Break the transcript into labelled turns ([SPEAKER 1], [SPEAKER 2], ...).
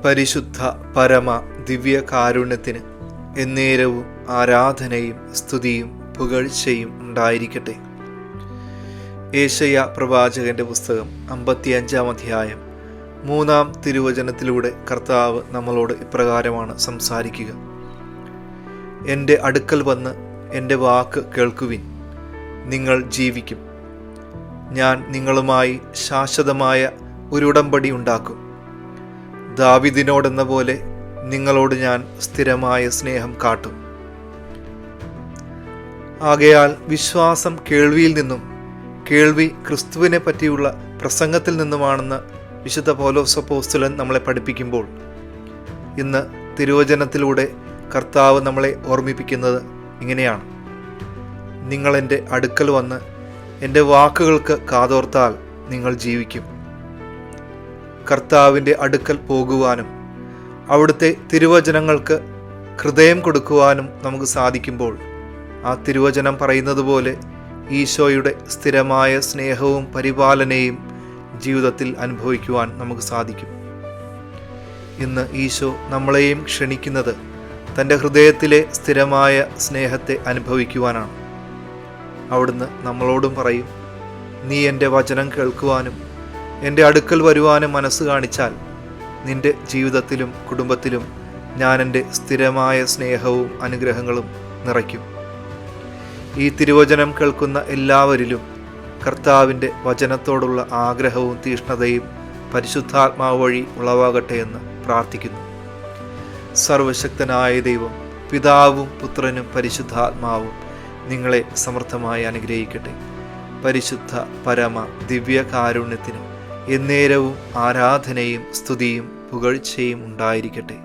[SPEAKER 1] പരിശുദ്ധ പരമ ദിവ്യ കാരുണ്യത്തിന് എന്നേരവും ആരാധനയും സ്തുതിയും പുകഴ്ചയും ഉണ്ടായിരിക്കട്ടെ. യേശയ്യാ പ്രവാചകന്റെ പുസ്തകം 55-ാം അധ്യായം 3-ാം തിരുവചനത്തിലൂടെ കർത്താവ് നമ്മളോട് ഇപ്രകാരമാണ് സംസാരിക്കുക. എൻ്റെ അടുക്കൽ വന്ന് എൻ്റെ വാക്ക് കേൾക്കുവിൻ, നിങ്ങൾ ജീവിക്കും. ഞാൻ നിങ്ങളുമായി ശാശ്വതമായ ഒരു ഉടമ്പടി ഉണ്ടാക്കും. ദാവീദിനോടെന്ന പോലെ നിങ്ങളോട് ഞാൻ സ്ഥിരമായ സ്നേഹം കാട്ടും. ആകയാൽ വിശ്വാസം കേൾവിയിൽ നിന്നും, കേൾവി ക്രിസ്തുവിനെ പറ്റിയുള്ള പ്രസംഗത്തിൽ നിന്നുമാണെന്ന് വിശുദ്ധ പൗലോസ് അപ്പോസ്തലൻ നമ്മളെ പഠിപ്പിക്കുമ്പോൾ, ഇന്ന് തിരുവചനത്തിലൂടെ കർത്താവ് നമ്മളെ ഓർമ്മിപ്പിക്കുന്നത് ഇങ്ങനെയാണ്: നിങ്ങൾ എൻ്റെ അടുക്കൽ വന്ന് എൻ്റെ വാക്കുകൾക്ക് കാതോർത്താൽ നിങ്ങൾ ജീവിക്കും. കർത്താവിൻ്റെ അടുക്കൽ പോകുവാനും അവിടുത്തെ തിരുവചനങ്ങൾക്ക് ഹൃദയം കൊടുക്കുവാനും നമുക്ക് സാധിക്കുമ്പോൾ, ആ തിരുവചനം പറയുന്നത് പോലെ ഈശോയുടെ സ്ഥിരമായ സ്നേഹവും പരിപാലനയും ജീവിതത്തിൽ അനുഭവിക്കുവാൻ നമുക്ക് സാധിക്കും. ഇന്ന് ഈശോ നമ്മളെയും ക്ഷണിക്കുന്നത് തൻ്റെ ഹൃദയത്തിലെ സ്ഥിരമായ സ്നേഹത്തെ അനുഭവിക്കുവാനാണ്. അവിടുന്ന് നമ്മളോടും പറയും, നീ എൻ്റെ വചനം കേൾക്കുവാനും എൻ്റെ അടുക്കൽ വരുവാനും മനസ്സ് കാണിച്ചാൽ നിൻ്റെ ജീവിതത്തിലും കുടുംബത്തിലും ഞാൻ എൻ്റെ സ്ഥിരമായ സ്നേഹവും അനുഗ്രഹങ്ങളും നിറയ്ക്കും. ഈ തിരുവചനം കേൾക്കുന്ന എല്ലാവരിലും കർത്താവിൻ്റെ വചനത്തോടുള്ള ആഗ്രഹവും തീഷ്ണതയും പരിശുദ്ധാത്മാവ് വഴി ഉളവാകട്ടെ എന്ന് പ്രാർത്ഥിക്കുന്നു. സർവശക്തനായ ദൈവം, പിതാവും പുത്രനും പരിശുദ്ധാത്മാവും നിങ്ങളെ സമൃദ്ധമായി അനുഗ്രഹിക്കട്ടെ. പരിശുദ്ധ പരമ ദിവ്യ കാരുണ്യത്തിന് എന്നേരവും ആരാധനയും സ്തുതിയും പുകഴ്ചയും ഉണ്ടായിരിക്കട്ടെ.